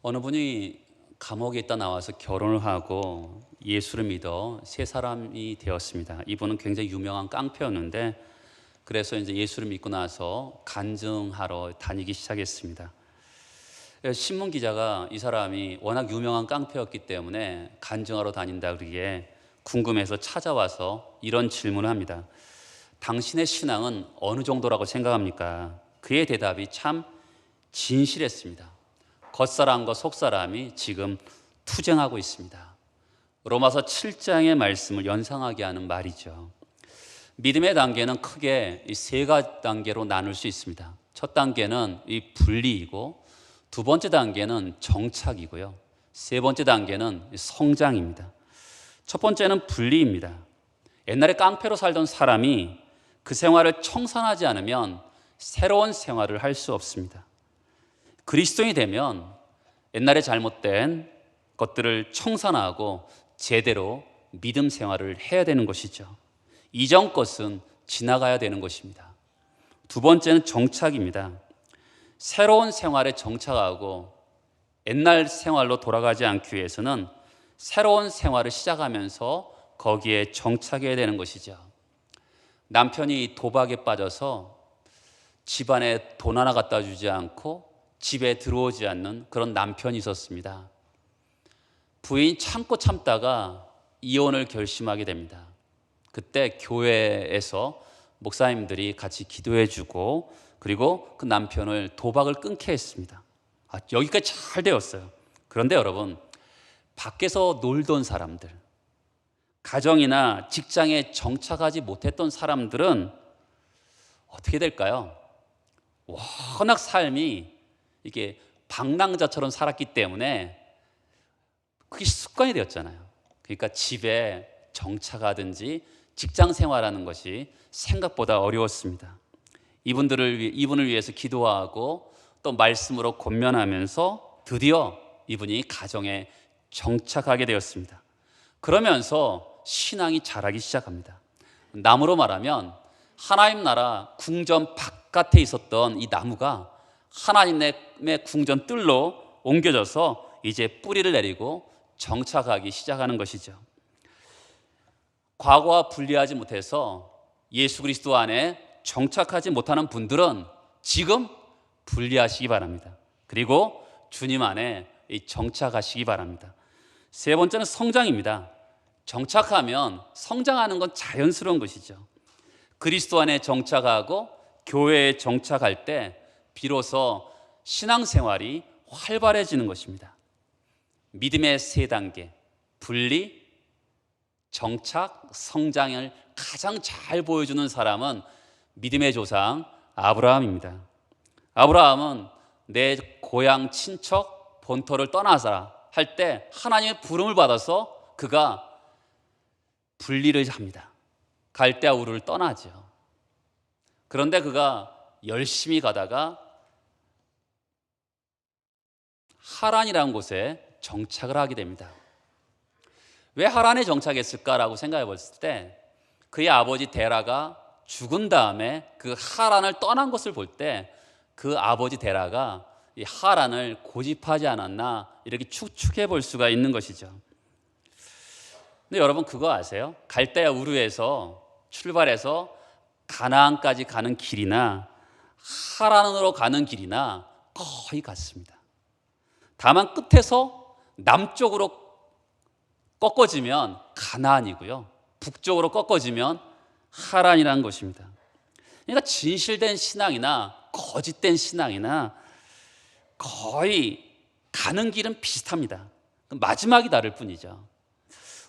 어느 분이 감옥에 있다 나와서 결혼을 하고 예수를 믿어 새 사람이 되었습니다. 이분은 굉장히 유명한 깡패였는데 그래서 이제 예수를 믿고 나서 간증하러 다니기 시작했습니다. 신문 기자가 이 사람이 워낙 유명한 깡패였기 때문에 간증하러 다닌다 그러기에 궁금해서 찾아와서 이런 질문을 합니다. 당신의 신앙은 어느 정도라고 생각합니까? 그의 대답이 참 진실했습니다. 겉사람과 속사람이 지금 투쟁하고 있습니다. 로마서 7장의 말씀을 연상하게 하는 말이죠. 믿음의 단계는 크게 이 세 단계로 나눌 수 있습니다. 첫 단계는 이 분리이고, 두 번째 단계는 정착이고요, 세 번째 단계는 성장입니다. 첫 번째는 분리입니다. 옛날에 깡패로 살던 사람이 그 생활을 청산하지 않으면 새로운 생활을 할 수 없습니다. 그리스도인이 되면 옛날에 잘못된 것들을 청산하고 제대로 믿음 생활을 해야 되는 것이죠. 이전 것은 지나가야 되는 것입니다. 두 번째는 정착입니다. 새로운 생활에 정착하고 옛날 생활로 돌아가지 않기 위해서는 새로운 생활을 시작하면서 거기에 정착해야 되는 것이죠. 남편이 도박에 빠져서 집안에 돈 하나 갖다 주지 않고 집에 들어오지 않는 그런 남편이 있었습니다. 부인이 참고 참다가 이혼을 결심하게 됩니다. 그때 교회에서 목사님들이 같이 기도해 주고, 그리고 그 남편을 도박을 끊게 했습니다. 여기까지 잘 되었어요. 그런데 여러분, 밖에서 놀던 사람들, 가정이나 직장에 정착하지 못했던 사람들은 어떻게 될까요? 워낙 삶이 이게 방랑자처럼 살았기 때문에 그게 습관이 되었잖아요. 그러니까 집에 정착하든지 직장 생활하는 것이 생각보다 어려웠습니다. 이분을 위해서 기도하고 또 말씀으로 권면하면서 드디어 이분이 가정에 정착하게 되었습니다. 그러면서 신앙이 자라기 시작합니다. 나무로 말하면 하나님 나라 궁전 바깥에 있었던 이 나무가 하나님의 궁전 뜰로 옮겨져서 이제 뿌리를 내리고 정착하기 시작하는 것이죠. 과거와 분리하지 못해서 예수 그리스도 안에 정착하지 못하는 분들은 지금 분리하시기 바랍니다. 그리고 주님 안에 정착하시기 바랍니다. 세 번째는 성장입니다. 정착하면 성장하는 건 자연스러운 것이죠. 그리스도 안에 정착하고 교회에 정착할 때 비로소 신앙생활이 활발해지는 것입니다. 믿음의 세 단계, 분리, 정착, 성장을 가장 잘 보여주는 사람은 믿음의 조상 아브라함입니다. 아브라함은 내 고향 친척 본토를 떠나자 할 때 하나님의 부름을 받아서 그가 분리를 합니다. 갈대아 우르를 떠나죠. 그런데 그가 열심히 가다가 하란이라는 곳에 정착을 하게 됩니다. 왜 하란에 정착했을까라고 생각해 봤을 때 그의 아버지 데라가 죽은 다음에 그 하란을 떠난 것을 볼 때 그 아버지 데라가 이 하란을 고집하지 않았나 이렇게 추측해 볼 수가 있는 것이죠. 근데 여러분 그거 아세요? 갈대아 우르에서 출발해서 가나안까지 가는 길이나 하란으로 가는 길이나 거의 같습니다. 다만 끝에서 남쪽으로 꺾어지면 가나안이고요, 북쪽으로 꺾어지면 하란이라는 것입니다. 그러니까 진실된 신앙이나 거짓된 신앙이나 거의 가는 길은 비슷합니다. 마지막이 다를 뿐이죠.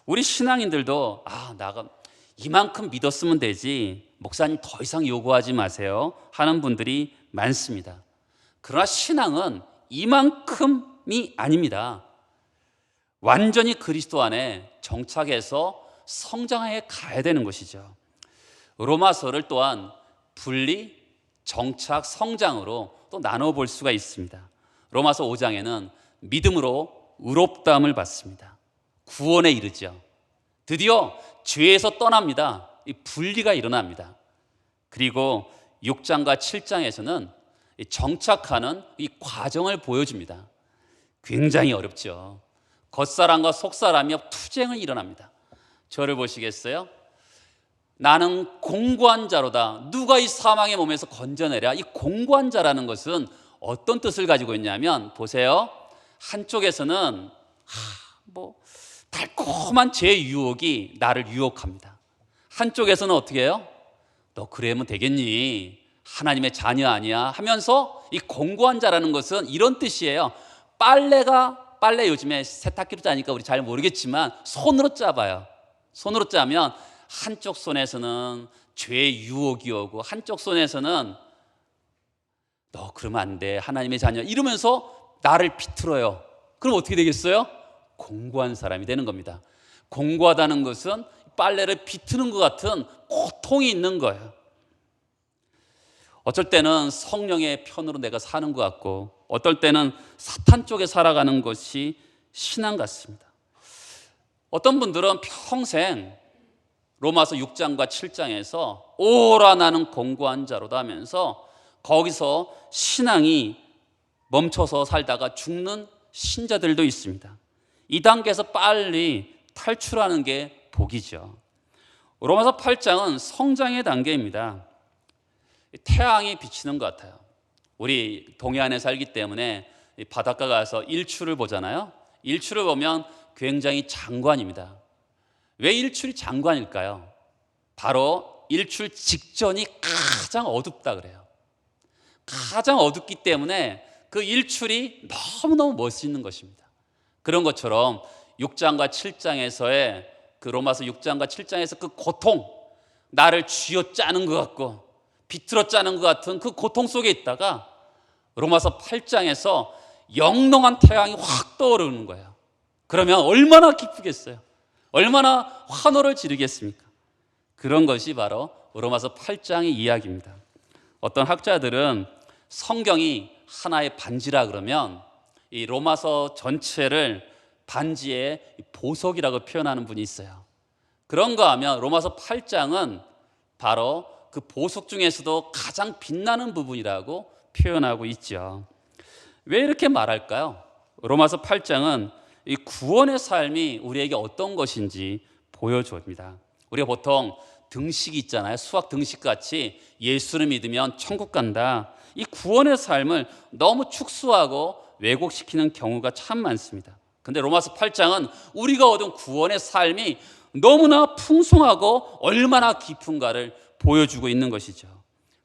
우리 신앙인들도 나가 이만큼 믿었으면 되지, 목사님 더 이상 요구하지 마세요 하는 분들이 많습니다. 그러나 신앙은 이만큼이 아닙니다. 완전히 그리스도 안에 정착해서 성장해 가야 되는 것이죠. 로마서를 또한 분리, 정착, 성장으로 또 나눠 볼 수가 있습니다. 로마서 5장에는 믿음으로 의롭다함을 받습니다. 구원에 이르죠. 드디어 죄에서 떠납니다. 이 분리가 일어납니다. 그리고 6장과 7장에서는 정착하는 이 과정을 보여줍니다. 굉장히 어렵죠. 겉사람과 속사람이 투쟁을 일어납니다. 저를 보시겠어요? 나는 공고한 자로다. 누가 이 사망의 몸에서 건져내랴. 이 공고한 자라는 것은 어떤 뜻을 가지고 있냐면, 보세요. 한쪽에서는 달콤한 제 유혹이 나를 유혹합니다. 한쪽에서는 어떻게 해요? 너 그러면 되겠니? 하나님의 자녀 아니야? 하면서 이 공고한 자라는 것은 이런 뜻이에요. 빨래 요즘에 세탁기로 짜니까 우리 잘 모르겠지만 손으로 짜봐요. 손으로 짜면 한쪽 손에서는 죄의 유혹이 오고 한쪽 손에서는 너 그러면 안 돼, 하나님의 자녀, 이러면서 나를 비틀어요. 그럼 어떻게 되겠어요? 공고한 사람이 되는 겁니다. 공고하다는 것은 빨래를 비트는 것 같은 고통이 있는 거예요. 어쩔 때는 성령의 편으로 내가 사는 것 같고, 어떨 때는 사탄 쪽에 살아가는 것이 신앙 같습니다. 어떤 분들은 평생 로마서 6장과 7장에서 오라 나는 공고한 자로다 하면서 거기서 신앙이 멈춰서 살다가 죽는 신자들도 있습니다. 이 단계에서 빨리 탈출하는 게 복이죠. 로마서 8장은 성장의 단계입니다. 태양이 비치는 것 같아요. 우리 동해안에 살기 때문에 바닷가 가서 일출을 보잖아요. 일출을 보면 굉장히 장관입니다. 왜 일출이 장관일까요? 바로 일출 직전이 가장 어둡다 그래요. 가장 어둡기 때문에 그 일출이 너무너무 멋있는 것입니다. 그런 것처럼 6장과 7장에서의 그 로마서 6장과 7장에서 그 고통, 나를 쥐어짜는 것 같고 비틀어 짜는 것 같은 그 고통 속에 있다가 로마서 8장에서 영롱한 태양이 확 떠오르는 거예요. 그러면 얼마나 기쁘겠어요? 얼마나 환호를 지르겠습니까? 그런 것이 바로 로마서 8장의 이야기입니다. 어떤 학자들은 성경이 하나의 반지라 그러면 이 로마서 전체를 반지의 보석이라고 표현하는 분이 있어요. 그런가 하면 로마서 8장은 바로 그 보석 중에서도 가장 빛나는 부분이라고 표현하고 있죠. 왜 이렇게 말할까요? 로마서 8장은 이 구원의 삶이 우리에게 어떤 것인지 보여줍니다. 우리가 보통 등식이 있잖아요. 수학 등식 같이 예수를 믿으면 천국 간다. 이 구원의 삶을 너무 축소하고 왜곡시키는 경우가 참 많습니다. 근데 로마서 8장은 우리가 얻은 구원의 삶이 너무나 풍성하고 얼마나 깊은가를 보여주고 있는 것이죠.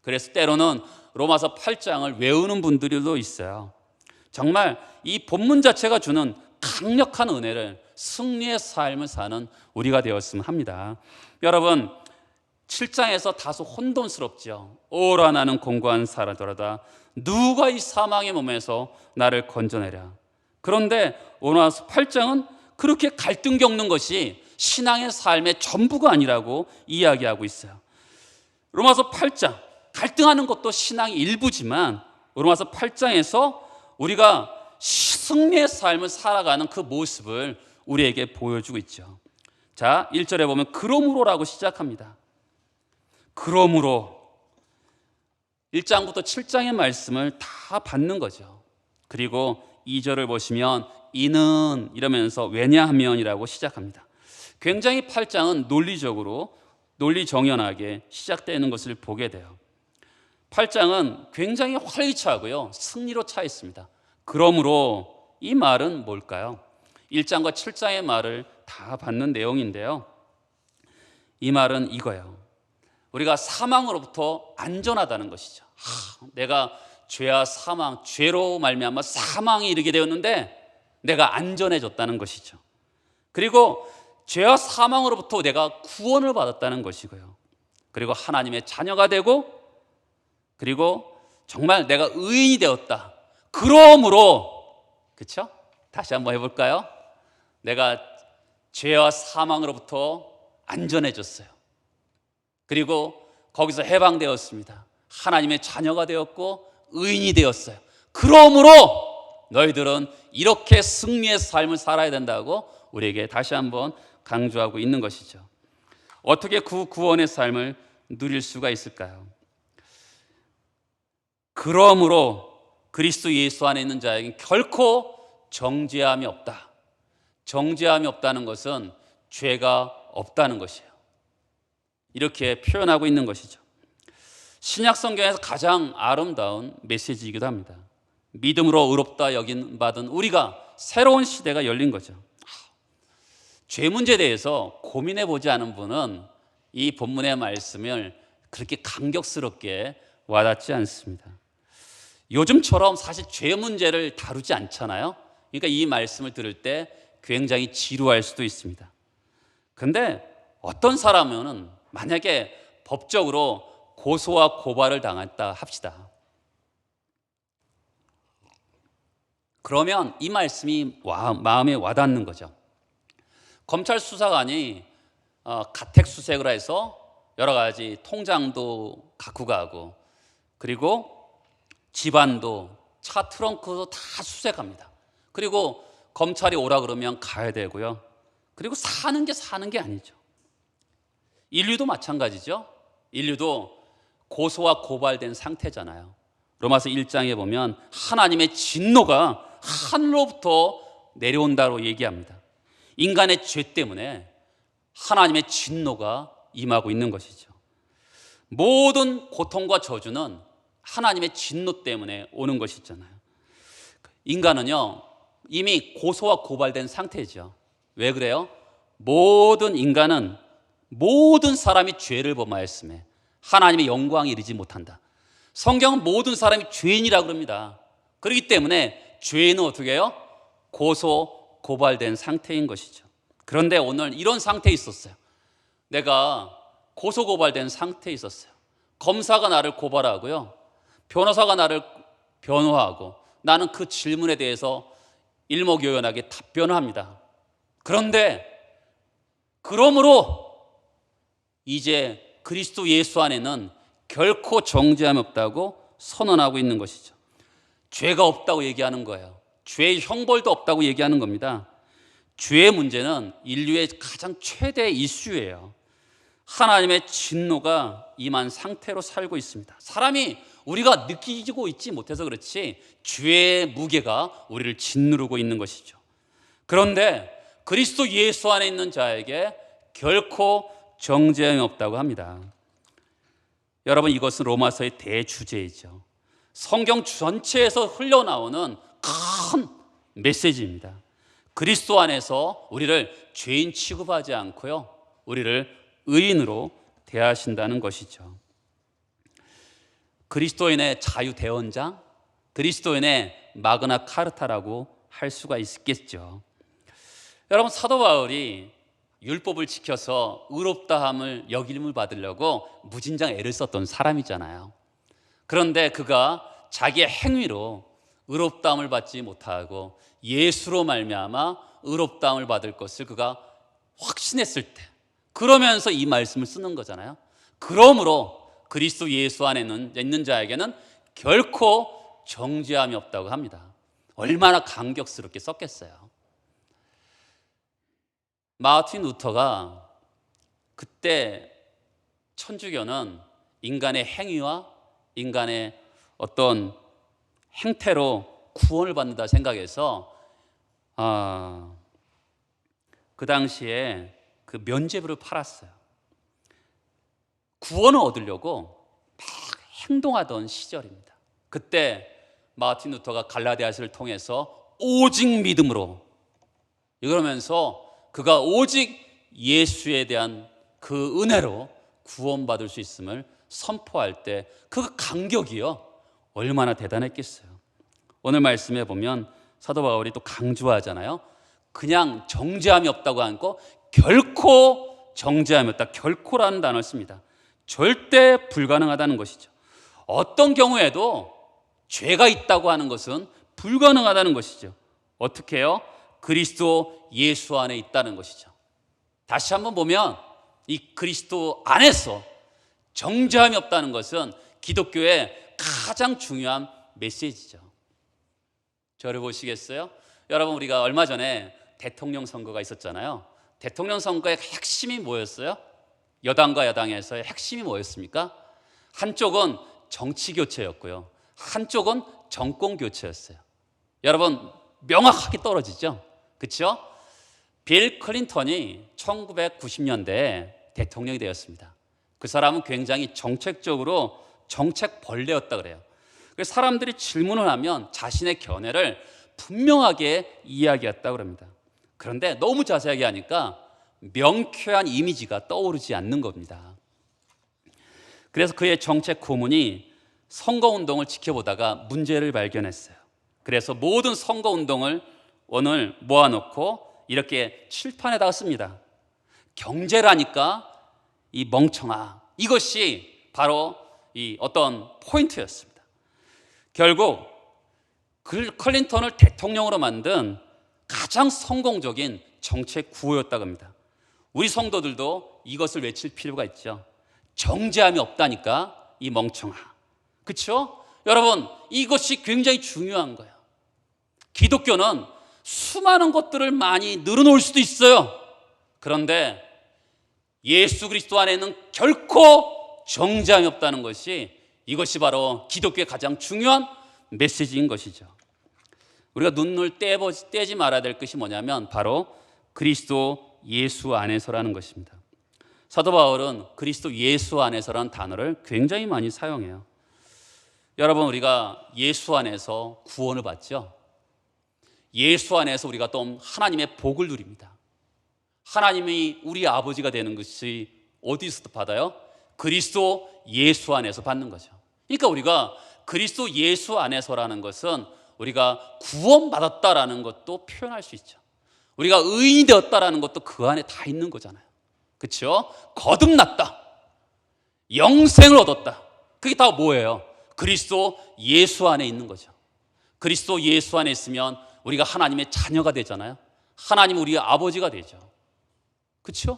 그래서 때로는 로마서 8장을 외우는 분들도 있어요. 정말 이 본문 자체가 주는 강력한 은혜를, 승리의 삶을 사는 우리가 되었으면 합니다. 여러분, 7장에서 다소 혼돈스럽죠. 오라 나는 공고한 사라더라다. 누가 이 사망의 몸에서 나를 건져내랴. 그런데 로마서 8장은 그렇게 갈등 겪는 것이 신앙의 삶의 전부가 아니라고 이야기하고 있어요. 로마서 8장, 갈등하는 것도 신앙의 일부지만 로마서 8장에서 우리가 승리의 삶을 살아가는 그 모습을 우리에게 보여주고 있죠. 자, 1절에 보면 그러므로라고 시작합니다. 그러므로 1장부터 7장의 말씀을 다 받는 거죠. 그리고 2절을 보시면 이는 이러면서 왜냐하면이라고 시작합니다. 굉장히 8장은 논리정연하게 시작되는 것을 보게 돼요. 8장은 굉장히 활기차고요, 승리로 차 있습니다. 그러므로 이 말은 뭘까요? 1장과 7장의 말을 다 받는 내용인데요. 이 말은 이거예요. 우리가 사망으로부터 안전하다는 것이죠. 내가 죄와 사망, 죄로 말미암아 사망에 이르게 되었는데 내가 안전해졌다는 것이죠. 그리고 죄와 사망으로부터 내가 구원을 받았다는 것이고요. 그리고 하나님의 자녀가 되고, 그리고 정말 내가 의인이 되었다. 그러므로, 그렇죠? 다시 한번 해볼까요? 내가 죄와 사망으로부터 안전해졌어요. 그리고 거기서 해방되었습니다. 하나님의 자녀가 되었고 의인이 되었어요. 그러므로 너희들은 이렇게 승리의 삶을 살아야 된다고 우리에게 다시 한번 강조하고 있는 것이죠. 어떻게 그 구원의 삶을 누릴 수가 있을까요? 그러므로 그리스도 예수 안에 있는 자에게 결코 정죄함이 없다. 정죄함이 없다는 것은 죄가 없다는 것이에요. 이렇게 표현하고 있는 것이죠. 신약 성경에서 가장 아름다운 메시지이기도 합니다. 믿음으로 의롭다 여긴 받은 우리가 새로운 시대가 열린 거죠. 죄 문제에 대해서 고민해 보지 않은 분은 이 본문의 말씀을 그렇게 감격스럽게 와닿지 않습니다. 요즘처럼 사실 죄 문제를 다루지 않잖아요. 그러니까 이 말씀을 들을 때 굉장히 지루할 수도 있습니다. 근데 어떤 사람은 만약에 법적으로 고소와 고발을 당했다 합시다. 그러면 이 말씀이 마음에 와닿는 거죠. 검찰 수사관이 가택수색을 해서 여러 가지 통장도 갖고 가고, 그리고 집안도 차 트렁크도 다 수색합니다. 그리고 검찰이 오라 그러면 가야 되고요. 그리고 사는 게 아니죠. 인류도 마찬가지죠. 인류도 고소와 고발된 상태잖아요. 로마서 1장에 보면 하나님의 진노가 하늘로부터 내려온다고 얘기합니다. 인간의 죄 때문에 하나님의 진노가 임하고 있는 것이죠. 모든 고통과 저주는 하나님의 진노 때문에 오는 것이잖아요. 인간은요, 이미 고소와 고발된 상태죠. 왜 그래요? 모든 인간은, 모든 사람이 죄를 범하였음에 하나님의 영광에 이르지 못한다. 성경은 모든 사람이 죄인이라고 그럽니다. 그렇기 때문에 죄인은 어떻게 해요? 고소 고발된 상태인 것이죠. 그런데 오늘 이런 상태에 있었어요. 내가 고소 고발된 상태에 있었어요. 검사가 나를 고발하고요, 변호사가 나를 변호하고, 나는 그 질문에 대해서 일목요연하게 답변을 합니다. 그런데 그러므로 이제 그리스도 예수 안에는 결코 정죄함이 없다고 선언하고 있는 것이죠. 죄가 없다고 얘기하는 거예요. 죄의 형벌도 없다고 얘기하는 겁니다. 죄의 문제는 인류의 가장 최대 이슈예요. 하나님의 진노가 임한 상태로 살고 있습니다. 사람이 우리가 느끼고 있지 못해서 그렇지 죄의 무게가 우리를 짓누르고 있는 것이죠. 그런데 그리스도 예수 안에 있는 자에게 결코 정죄함이 없다고 합니다. 여러분, 이것은 로마서의 대주제이죠. 성경 전체에서 흘러나오는 큰 메시지입니다. 그리스도 안에서 우리를 죄인 취급하지 않고요, 우리를 의인으로 대하신다는 것이죠. 그리스도인의 자유대원장, 그리스도인의 마그나 카르타라고 할 수가 있겠죠. 여러분, 사도 바울이 율법을 지켜서 의롭다함을 역임을 받으려고 무진장 애를 썼던 사람이잖아요. 그런데 그가 자기의 행위로 의롭다함을 받지 못하고 예수로 말미암아 의롭다함을 받을 것을 그가 확신했을 때, 그러면서 이 말씀을 쓰는 거잖아요. 그러므로 그리스도 예수 안에 있는 자에게는 결코 정죄함이 없다고 합니다. 얼마나 감격스럽게 썼겠어요. 마틴 루터가 그때 천주교는 인간의 행위와 인간의 어떤 행태로 구원을 받는다 생각해서 그 당시에 그 면죄부를 팔았어요. 구원을 얻으려고 막 행동하던 시절입니다. 그때 마틴 루터가 갈라디아서를 통해서 오직 믿음으로, 이러면서 그가 오직 예수에 대한 그 은혜로 구원받을 수 있음을 선포할 때 그 감격이요, 얼마나 대단했겠어요. 오늘 말씀에 보면 사도 바울이 또 강조하잖아요. 그냥 정죄함이 없다고 하고 결코 정죄함이 없다, 결코라는 단어를 씁니다. 절대 불가능하다는 것이죠. 어떤 경우에도 죄가 있다고 하는 것은 불가능하다는 것이죠. 어떻게 해요? 그리스도 예수 안에 있다는 것이죠. 다시 한번 보면 이 그리스도 안에서 정죄함이 없다는 것은 기독교의 가장 중요한 메시지죠. 저를 보시겠어요? 여러분, 우리가 얼마 전에 대통령 선거가 있었잖아요. 대통령 선거의 핵심이 뭐였어요? 여당과 야당에서의 핵심이 뭐였습니까? 한쪽은 정치 교체였고요, 한쪽은 정권 교체였어요. 여러분, 명확하게 떨어지죠. 그렇죠? 빌 클린턴이 1990년대에 대통령이 되었습니다. 그 사람은 굉장히 정책적으로 정책벌레였다 그래요. 그래서 사람들이 질문을 하면 자신의 견해를 분명하게 이야기했다 그럽니다. 그런데 너무 자세하게 하니까 명쾌한 이미지가 떠오르지 않는 겁니다. 그래서 그의 정책 고문이 선거운동을 지켜보다가 문제를 발견했어요. 그래서 모든 선거운동을 오늘 모아놓고 이렇게 칠판에다가 씁니다. 경제라니까 이 멍청아. 이것이 바로 이 어떤 포인트였습니다. 결국 클린턴을 대통령으로 만든 가장 성공적인 정책 구호였다고 합니다. 우리 성도들도 이것을 외칠 필요가 있죠. 정죄함이 없다니까 이 멍청아. 그렇죠? 여러분, 이것이 굉장히 중요한 거예요. 기독교는 수많은 것들을 많이 늘어놓을 수도 있어요. 그런데 예수 그리스도 안에는 결코 정죄함이 없다는 것이, 이것이 바로 기독교의 가장 중요한 메시지인 것이죠. 우리가 눈을 떼지 말아야 될 것이 뭐냐면 바로 그리스도 예수 안에서라는 것입니다. 사도 바울은 그리스도 예수 안에서라는 단어를 굉장히 많이 사용해요. 여러분, 우리가 예수 안에서 구원을 받죠. 예수 안에서 우리가 또 하나님의 복을 누립니다. 하나님이 우리 아버지가 되는 것이 어디서 받아요? 그리스도 예수 안에서 받는 거죠. 그러니까 우리가 그리스도 예수 안에서라는 것은 우리가 구원받았다라는 것도 표현할 수 있죠. 우리가 의인이 되었다라는 것도 그 안에 다 있는 거잖아요. 그렇죠? 거듭났다, 영생을 얻었다. 그게 다 뭐예요? 그리스도 예수 안에 있는 거죠. 그리스도 예수 안에 있으면 우리가 하나님의 자녀가 되잖아요. 하나님 우리의 아버지가 되죠. 그렇죠?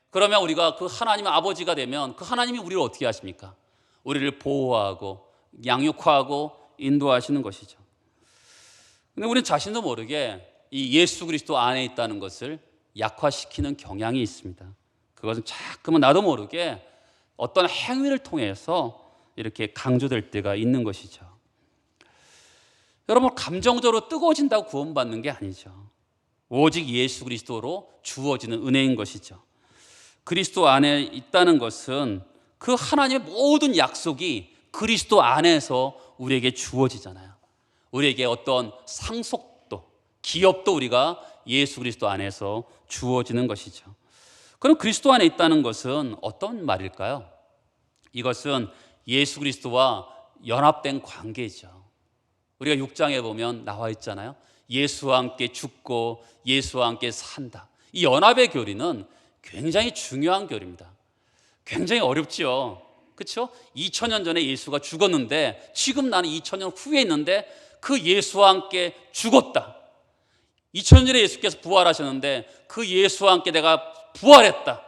그러면 우리가 그 하나님의 아버지가 되면 그 하나님이 우리를 어떻게 하십니까? 우리를 보호하고 양육하고 인도하시는 것이죠. 근데 우리는 자신도 모르게 이 예수 그리스도 안에 있다는 것을 약화시키는 경향이 있습니다. 그것은 자꾸만 나도 모르게 어떤 행위를 통해서 이렇게 강조될 때가 있는 것이죠. 여러분, 감정적으로 뜨거워진다고 구원받는 게 아니죠. 오직 예수 그리스도로 주어지는 은혜인 것이죠. 그리스도 안에 있다는 것은 그 하나님의 모든 약속이 그리스도 안에서 우리에게 주어지잖아요. 우리에게 어떤 상속도, 기업도 우리가 예수 그리스도 안에서 주어지는 것이죠. 그럼 그리스도 안에 있다는 것은 어떤 말일까요? 이것은 예수 그리스도와 연합된 관계이죠. 우리가 6장에 보면 나와 있잖아요. 예수와 함께 죽고 예수와 함께 산다. 이 연합의 교리는 굉장히 중요한 교리입니다. 굉장히 어렵죠. 그렇죠? 2000년 전에 예수가 죽었는데 지금 나는 2000년 후에 있는데 그 예수와 함께 죽었다. 2000년 전에 예수께서 부활하셨는데 그 예수와 함께 내가 부활했다.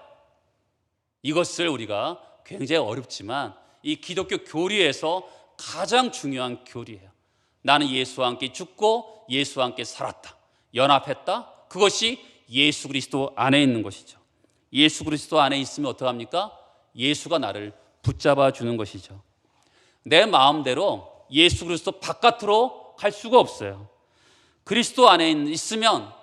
이것을 우리가 굉장히 어렵지만 이 기독교 교리에서 가장 중요한 교리예요. 나는 예수와 함께 죽고 예수와 함께 살았다. 연합했다. 그것이 예수 그리스도 안에 있는 것이죠. 예수 그리스도 안에 있으면 어떡합니까? 예수가 나를 붙잡아 주는 것이죠. 내 마음대로 예수 그리스도 바깥으로 갈 수가 없어요. 그리스도 안에 있으면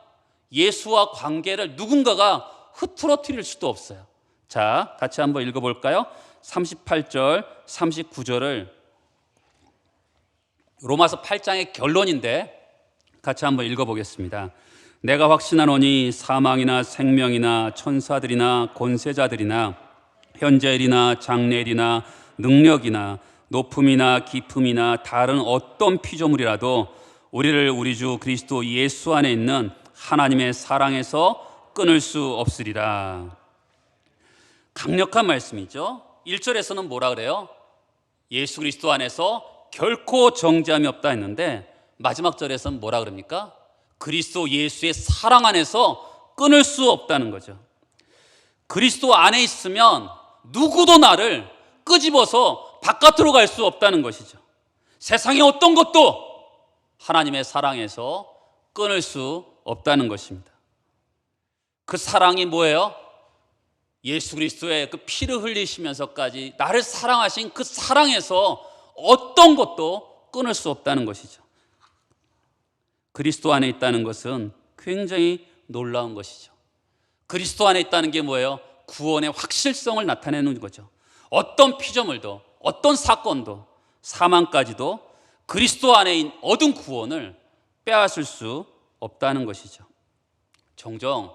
예수와 관계를 누군가가 흐트러뜨릴 수도 없어요. 자, 같이 한번 읽어볼까요? 38절, 39절을 로마서 8장의 결론인데 같이 한번 읽어보겠습니다. 내가 확신하노니 사망이나 생명이나 천사들이나 권세자들이나 현재일이나 장래일이나 능력이나 높음이나 깊음이나 다른 어떤 피조물이라도 우리를 우리 주 그리스도 예수 안에 있는 하나님의 사랑에서 끊을 수 없으리라. 강력한 말씀이죠. 1절에서는 뭐라 그래요? 예수 그리스도 안에서 결코 정죄함이 없다 했는데 마지막 절에서는 뭐라 그럽니까? 그리스도 예수의 사랑 안에서 끊을 수 없다는 거죠. 그리스도 안에 있으면 누구도 나를 끄집어서 바깥으로 갈 수 없다는 것이죠. 세상의 어떤 것도 하나님의 사랑에서 끊을 수 없다는 것입니다. 그 사랑이 뭐예요? 예수 그리스도의 그 피를 흘리시면서까지 나를 사랑하신 그 사랑에서 어떤 것도 끊을 수 없다는 것이죠. 그리스도 안에 있다는 것은 굉장히 놀라운 것이죠. 그리스도 안에 있다는 게 뭐예요? 구원의 확실성을 나타내는 거죠. 어떤 피조물도, 어떤 사건도, 사망까지도 그리스도 안에 얻은 구원을 빼앗을 수 없다는 것이죠. 종종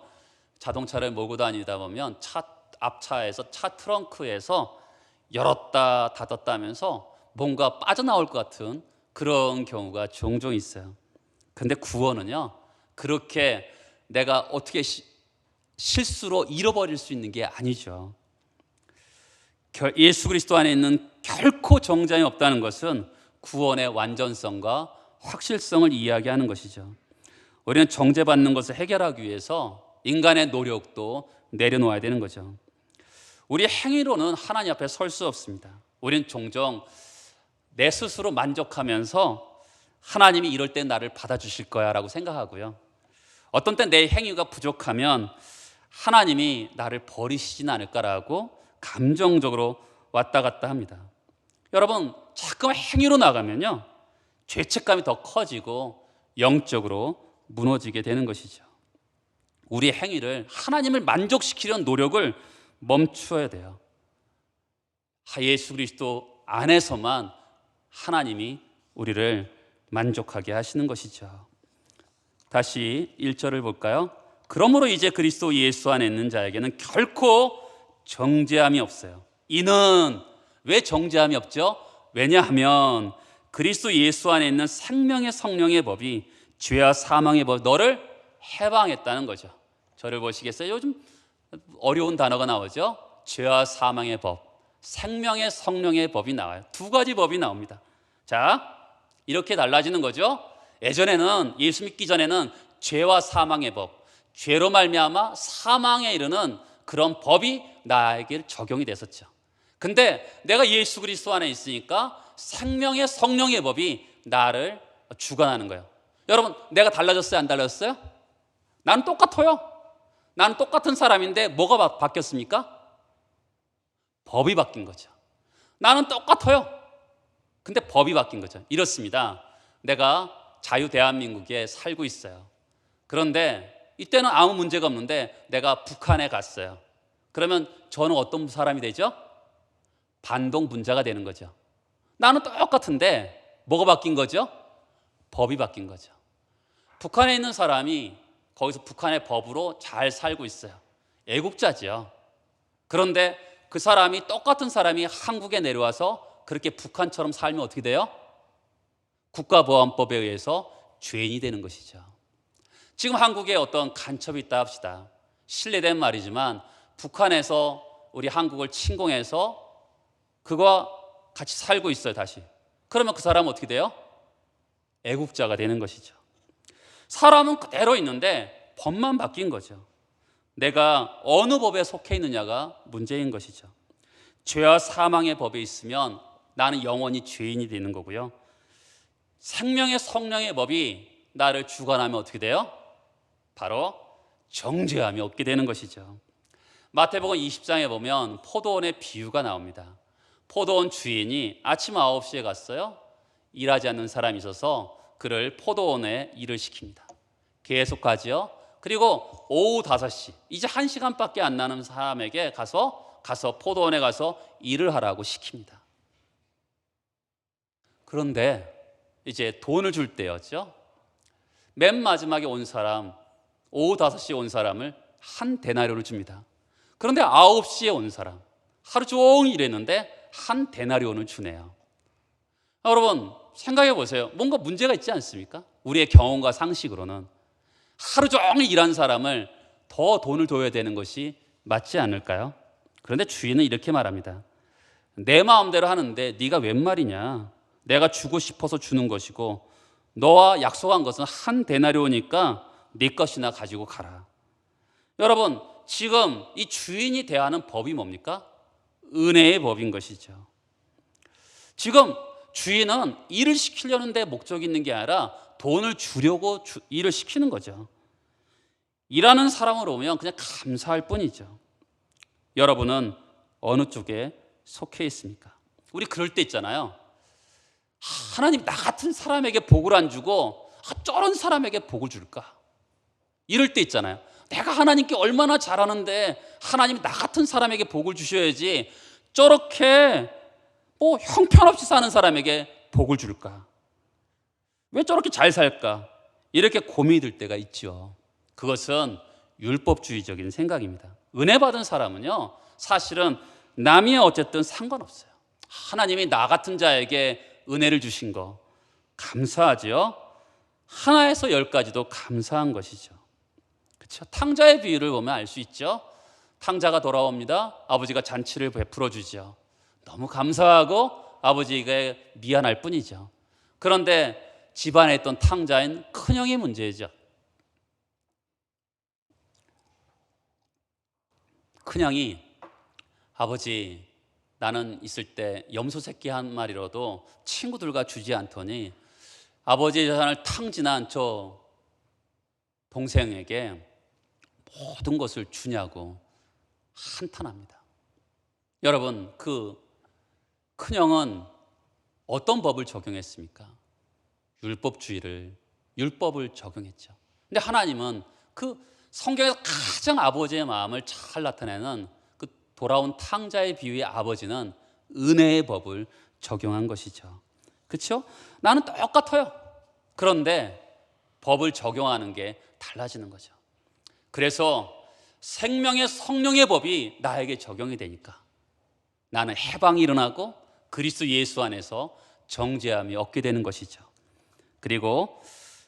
자동차를 몰고 다니다 보면 앞차에서 차 트렁크에서 열었다 닫았다 하면서 뭔가 빠져나올 것 같은 그런 경우가 종종 있어요. 근데 구원은요, 그렇게 내가 어떻게 실수로 잃어버릴 수 있는 게 아니죠. 예수 그리스도 안에 있는 결코 정죄함이 없다는 것은 구원의 완전성과 확실성을 이야기하는 것이죠. 우리는 정죄받는 것을 해결하기 위해서 인간의 노력도 내려놓아야 되는 거죠. 우리 행위로는 하나님 앞에 설 수 없습니다. 우리는 종종 내 스스로 만족하면서 하나님이 이럴 때 나를 받아주실 거야 라고 생각하고요, 어떤 때 내 행위가 부족하면 하나님이 나를 버리시진 않을까라고 감정적으로 왔다 갔다 합니다. 여러분, 자꾸만 행위로 나가면요, 죄책감이 더 커지고 영적으로 무너지게 되는 것이죠. 우리의 행위를 하나님을 만족시키려는 노력을 멈추어야 돼요. 예수 그리스도 안에서만 하나님이 우리를 만족하게 하시는 것이죠. 다시 1절을 볼까요? 그러므로 이제 그리스도 예수 안에 있는 자에게는 결코 정죄함이 없어요. 이는 왜 정죄함이 없죠? 왜냐하면 그리스도 예수 안에 있는 생명의 성령의 법이 죄와 사망의 법, 너를 해방했다는 거죠. 저를 보시겠어요? 요즘 어려운 단어가 나오죠. 죄와 사망의 법, 생명의 성령의 법이 나와요. 두 가지 법이 나옵니다. 자, 이렇게 달라지는 거죠. 예전에는, 예수 믿기 전에는 죄와 사망의 법, 죄로 말미암아 사망에 이르는 그런 법이 나에게 적용이 됐었죠. 근데 내가 예수 그리스도 안에 있으니까 생명의 성령의 법이 나를 주관하는 거예요. 여러분, 내가 달라졌어요? 안 달라졌어요? 나는 똑같아요. 나는 똑같은 사람인데 뭐가 바뀌었습니까? 법이 바뀐 거죠. 나는 똑같아요. 근데 법이 바뀐 거죠. 이렇습니다. 내가 자유 대한민국에 살고 있어요. 그런데 이때는 아무 문제가 없는데 내가 북한에 갔어요. 그러면 저는 어떤 사람이 되죠? 반동 분자가 되는 거죠. 나는 똑같은데 뭐가 바뀐 거죠? 법이 바뀐 거죠. 북한에 있는 사람이 거기서 북한의 법으로 잘 살고 있어요. 애국자죠. 그런데 그 사람이, 똑같은 사람이 한국에 내려와서 그렇게 북한처럼 살면 어떻게 돼요? 국가보안법에 의해서 죄인이 되는 것이죠. 지금 한국에 어떤 간첩이 있다 합시다. 실례된 말이지만 북한에서 우리 한국을 침공해서 그와 같이 살고 있어요, 다시. 그러면 그 사람은 어떻게 돼요? 애국자가 되는 것이죠. 사람은 그대로 있는데 법만 바뀐 거죠. 내가 어느 법에 속해 있느냐가 문제인 것이죠. 죄와 사망의 법에 있으면 나는 영원히 죄인이 되는 거고요, 생명의 성령의 법이 나를 주관하면 어떻게 돼요? 바로 정죄함이 없게 되는 것이죠. 마태복음 20장에 보면 포도원의 비유가 나옵니다. 포도원 주인이 아침 9시에 갔어요. 일하지 않는 사람이 있어서 그를 포도원에 일을 시킵니다. 계속 가죠. 그리고 오후 5시, 이제 1시간밖에 안 나는 사람에게 가서 포도원에 가서 일을 하라고 시킵니다. 그런데 이제 돈을 줄 때였죠. 맨 마지막에 온 사람, 오후 5시에 온 사람을 한 데나리온을 줍니다. 그런데 9시에 온 사람, 하루 종일 일했는데 한 데나리온을 주네요. 여러분, 생각해 보세요. 뭔가 문제가 있지 않습니까? 우리의 경험과 상식으로는 하루 종일 일한 사람을 더 돈을 줘야 되는 것이 맞지 않을까요? 그런데 주인은 이렇게 말합니다. 내 마음대로 하는데 네가 웬 말이냐? 내가 주고 싶어서 주는 것이고 너와 약속한 것은 한 데나리오니까 네 것이나 가지고 가라. 여러분, 지금 이 주인이 대하는 법이 뭡니까? 은혜의 법인 것이죠. 지금 주인은 일을 시키려는 데 목적이 있는 게 아니라 돈을 주려고 일을 시키는 거죠. 일하는 사람으로 오면 그냥 감사할 뿐이죠. 여러분은 어느 쪽에 속해 있습니까? 우리 그럴 때 있잖아요. 하나님, 나 같은 사람에게 복을 안 주고 저런 사람에게 복을 줄까? 이럴 때 있잖아요. 내가 하나님께 얼마나 잘하는데 하나님이 나 같은 사람에게 복을 주셔야지 저렇게 형편없이 사는 사람에게 복을 줄까? 왜 저렇게 잘 살까? 이렇게 고민이 들 때가 있죠. 그것은 율법주의적인 생각입니다. 은혜 받은 사람은요, 사실은 남이 어쨌든 상관없어요. 하나님이 나 같은 자에게 은혜를 주신 거 감사하죠. 하나에서 열까지도 감사한 것이죠. 그렇죠? 탕자의 비유를 보면 알 수 있죠. 탕자가 돌아옵니다. 아버지가 잔치를 베풀어 주죠. 너무 감사하고 아버지에게 미안할 뿐이죠. 그런데 집안에 있던 탕자인 큰형이 문제죠. 큰형이 아버지, 나는 있을 때 염소 새끼 한 마리라도 친구들과 주지 않더니 아버지의 재산을 탕진한 저 동생에게 모든 것을 주냐고 한탄합니다. 여러분, 그 큰형은 어떤 법을 적용했습니까? 율법을 적용했죠. 근데 하나님은 그 성경에서 가장 아버지의 마음을 잘 나타내는 그 돌아온 탕자의 비유의 아버지는 은혜의 법을 적용한 것이죠. 그렇죠? 나는 똑같아요. 그런데 법을 적용하는 게 달라지는 거죠. 그래서 생명의 성령의 법이 나에게 적용이 되니까 나는 해방이 일어나고 그리스도 예수 안에서 정죄함이 없게 되는 것이죠. 그리고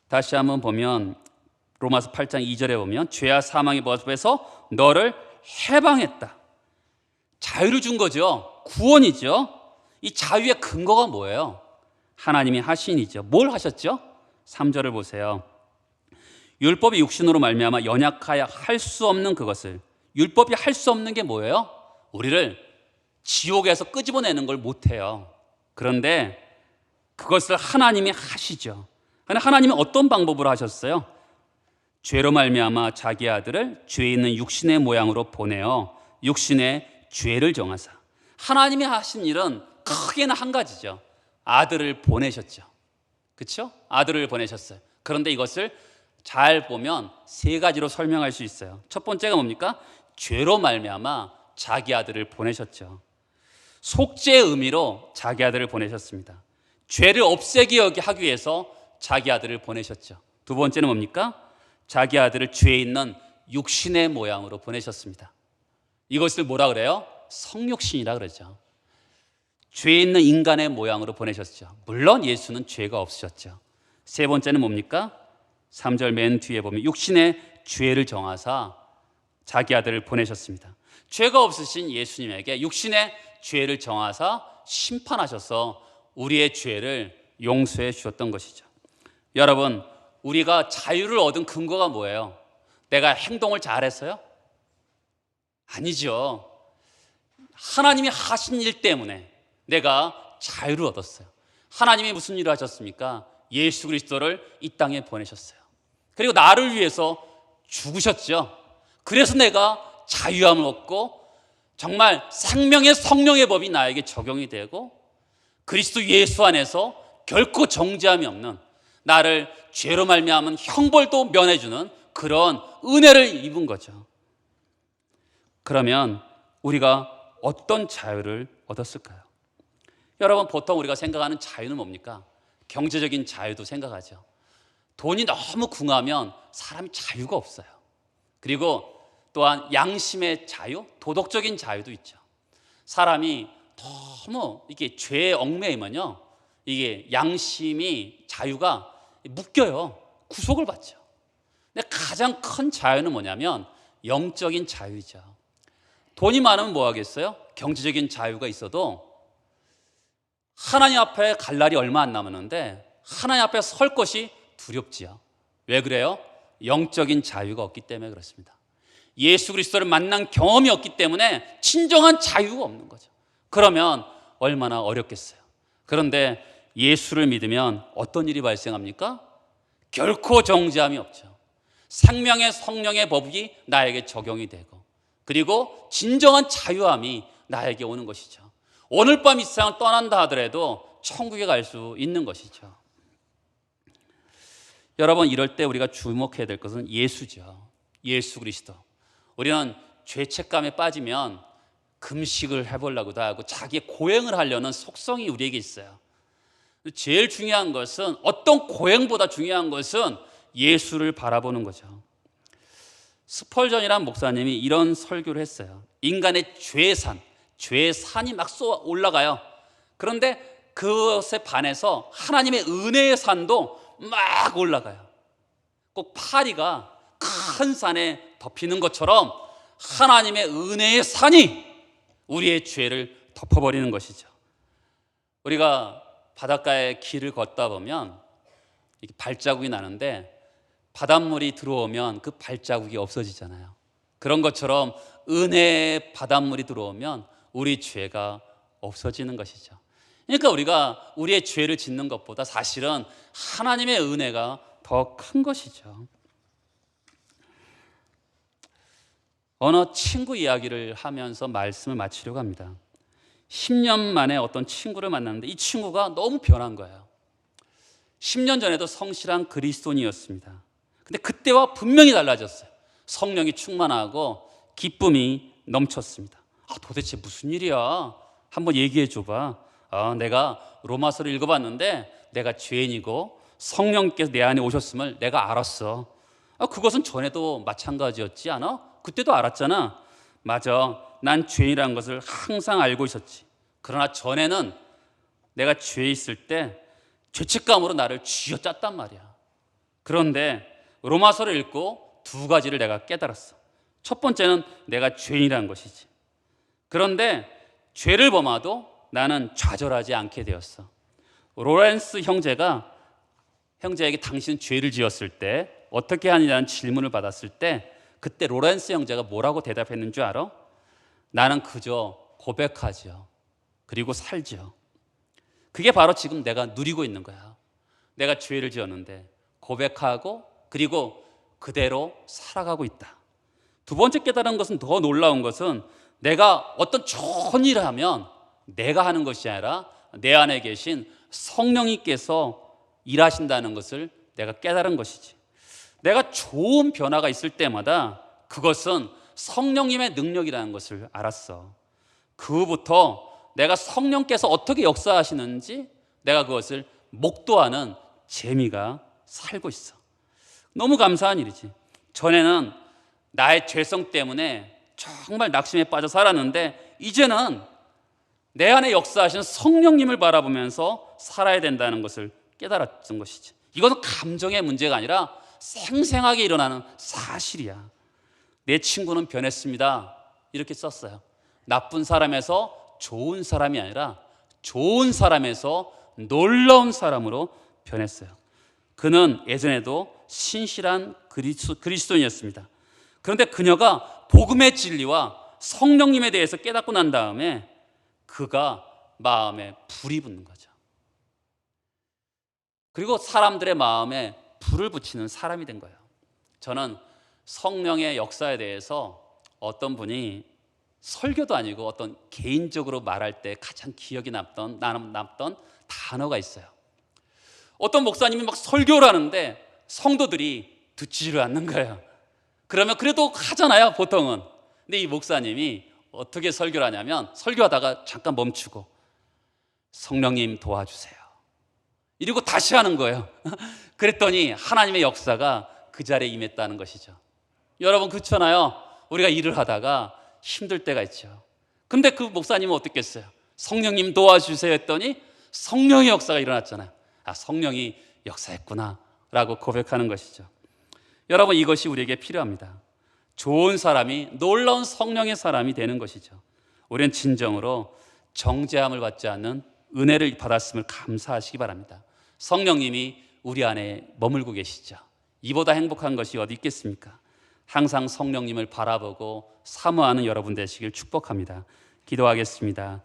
다시 한번 보면 로마서 8장 2절에 보면 죄와 사망의 법에서 너를 해방했다. 자유를 준 거죠. 구원이죠. 이 자유의 근거가 뭐예요? 하나님이 하신 일이죠. 뭘 하셨죠? 3절을 보세요. 율법이 육신으로 말미암아 연약하여 할 수 없는 그것을, 율법이 할 수 없는 게 뭐예요? 우리를 지옥에서 끄집어내는 걸 못해요. 그런데 그것을 하나님이 하시죠. 그런데 하나님은 어떤 방법으로 하셨어요? 죄로 말미암아 자기 아들을 죄 있는 육신의 모양으로 보내어 육신의 죄를 정하사. 하나님이 하신 일은 크게는 한 가지죠. 아들을 보내셨죠. 그렇죠? 아들을 보내셨어요. 그런데 이것을 잘 보면 세 가지로 설명할 수 있어요. 첫 번째가 뭡니까? 죄로 말미암아 자기 아들을 보내셨죠. 속죄의 의미로 자기 아들을 보내셨습니다. 죄를 없애기 하기 위해서 자기 아들을 보내셨죠. 두 번째는 뭡니까? 자기 아들을 죄 있는 육신의 모양으로 보내셨습니다. 이것을 뭐라 그래요? 성육신이라 그러죠. 죄 있는 인간의 모양으로 보내셨죠. 물론 예수는 죄가 없으셨죠. 세 번째는 뭡니까? 3절 맨 뒤에 보면 육신의 죄를 정하사 자기 아들을 보내셨습니다. 죄가 없으신 예수님에게 육신의 죄를 정하사 심판하셔서 우리의 죄를 용서해 주셨던 것이죠. 여러분, 우리가 자유를 얻은 근거가 뭐예요? 내가 행동을 잘했어요? 아니죠. 하나님이 하신 일 때문에 내가 자유를 얻었어요. 하나님이 무슨 일을 하셨습니까? 예수 그리스도를 이 땅에 보내셨어요. 그리고 나를 위해서 죽으셨죠. 그래서 내가 자유함을 얻고 정말 생명의 성령의 법이 나에게 적용이 되고 그리스도 예수 안에서 결코 정죄함이 없는, 나를 죄로 말미암은 형벌도 면해주는 그런 은혜를 입은 거죠. 그러면 우리가 어떤 자유를 얻었을까요? 여러분, 보통 우리가 생각하는 자유는 뭡니까? 경제적인 자유도 생각하죠. 돈이 너무 궁하면 사람이 자유가 없어요. 그리고 또한 양심의 자유, 도덕적인 자유도 있죠. 사람이 너무 이게 죄에 얽매이면요, 이게 양심이, 자유가 묶여요. 구속을 받죠. 근데 가장 큰 자유는 뭐냐면 영적인 자유이죠. 돈이 많으면 뭐 하겠어요? 경제적인 자유가 있어도 하나님 앞에 갈 날이 얼마 안 남았는데 하나님 앞에 설 것이 두렵지요. 왜 그래요? 영적인 자유가 없기 때문에 그렇습니다. 예수 그리스도를 만난 경험이 없기 때문에 진정한 자유가 없는 거죠. 그러면 얼마나 어렵겠어요. 그런데 예수를 믿으면 어떤 일이 발생합니까? 결코 정죄함이 없죠. 생명의 성령의 법이 나에게 적용이 되고, 그리고 진정한 자유함이 나에게 오는 것이죠. 오늘 밤 이 세상을 떠난다 하더라도 천국에 갈 수 있는 것이죠. 여러분, 이럴 때 우리가 주목해야 될 것은 예수죠. 예수 그리스도. 우리는 죄책감에 빠지면 금식을 해보려고도 하고 자기의 고행을 하려는 속성이 우리에게 있어요. 제일 중요한 것은, 어떤 고행보다 중요한 것은 예수를 바라보는 거죠. 스펄전이라는 목사님이 이런 설교를 했어요. 인간의 죄의 산이 막 쏘아 올라가요. 그런데 그것에 반해서 하나님의 은혜의 산도 막 올라가요. 꼭 파리가 큰 산에 덮이는 것처럼 하나님의 은혜의 산이 우리의 죄를 덮어버리는 것이죠. 우리가 바닷가에 길을 걷다 보면 이렇게 발자국이 나는데 바닷물이 들어오면 그 발자국이 없어지잖아요. 그런 것처럼 은혜의 바닷물이 들어오면 우리 죄가 없어지는 것이죠. 그러니까 우리가 우리의 죄를 짓는 것보다 사실은 하나님의 은혜가 더 큰 것이죠. 어느 친구 이야기를 하면서 말씀을 마치려고 합니다. 10년 만에 어떤 친구를 만났는데 이 친구가 너무 변한 거예요. 10년 전에도 성실한 그리스도인이었습니다. 근데 그때와 분명히 달라졌어요. 성령이 충만하고 기쁨이 넘쳤습니다. 도대체 무슨 일이야? 한번 얘기해 줘봐. 내가 로마서를 읽어봤는데 내가 죄인이고 성령께서 내 안에 오셨음을 내가 알았어. 그것은 전에도 마찬가지였지 않아? 그때도 알았잖아. 맞아. 난 죄인이라는 것을 항상 알고 있었지. 그러나 전에는 내가 죄에 있을 때 죄책감으로 나를 쥐어짰단 말이야. 그런데 로마서를 읽고 두 가지를 내가 깨달았어. 첫 번째는 내가 죄인이라는 것이지. 그런데 죄를 범하도 나는 좌절하지 않게 되었어. 로렌스 형제에게 당신은 죄를 지었을 때 어떻게 하느냐는 질문을 받았을 때 그때 로렌스 형제가 뭐라고 대답했는 줄 알아? 나는 그저 고백하죠. 그리고 살죠. 그게 바로 지금 내가 누리고 있는 거야. 내가 죄를 지었는데 고백하고 그리고 그대로 살아가고 있다. 두 번째 깨달은 것은, 더 놀라운 것은, 내가 어떤 좋은 일을 하면 내가 하는 것이 아니라 내 안에 계신 성령님께서 일하신다는 것을 내가 깨달은 것이지. 내가 좋은 변화가 있을 때마다 그것은 성령님의 능력이라는 것을 알았어. 그 후부터 내가 성령께서 어떻게 역사하시는지 내가 그것을 목도하는 재미가 살고 있어. 너무 감사한 일이지. 전에는 나의 죄성 때문에 정말 낙심에 빠져 살았는데 이제는 내 안에 역사하시는 성령님을 바라보면서 살아야 된다는 것을 깨달았던 것이지. 이것은 감정의 문제가 아니라 생생하게 일어나는 사실이야. 내 친구는 변했습니다. 이렇게 썼어요. 나쁜 사람에서 좋은 사람이 아니라 좋은 사람에서 놀라운 사람으로 변했어요. 그는 예전에도 신실한 그리스도인이었습니다. 그런데 그녀가 복음의 진리와 성령님에 대해서 깨닫고 난 다음에 그가 마음에 불이 붙는 거죠. 그리고 사람들의 마음에 불을 붙이는 사람이 된 거예요. 저는 성령의 역사에 대해서 어떤 분이 설교도 아니고 어떤 개인적으로 말할 때 가장 기억에 남던 단어가 있어요. 어떤 목사님이 막 설교를 하는데 성도들이 듣지를 않는 거예요. 그러면 그래도 하잖아요, 보통은. 근데 이 목사님이 어떻게 설교를 하냐면 설교하다가 잠깐 멈추고 성령님 도와주세요. 이러고 다시 하는 거예요. 그랬더니 하나님의 역사가 그 자리에 임했다는 것이죠. 여러분 그렇잖아요. 우리가 일을 하다가 힘들 때가 있죠. 근데 그 목사님은 어떻게 했어요? 성령님 도와주세요 했더니 성령의 역사가 일어났잖아요. 성령이 역사했구나 라고 고백하는 것이죠. 여러분 이것이 우리에게 필요합니다. 좋은 사람이 놀라운 성령의 사람이 되는 것이죠. 우리는 진정으로 정죄함을 받지 않는 은혜를 받았음을 감사하시기 바랍니다. 성령님이 우리 안에 머물고 계시죠. 이보다 행복한 것이 어디 있겠습니까? 항상 성령님을 바라보고 사모하는 여러분 되시길 축복합니다. 기도하겠습니다.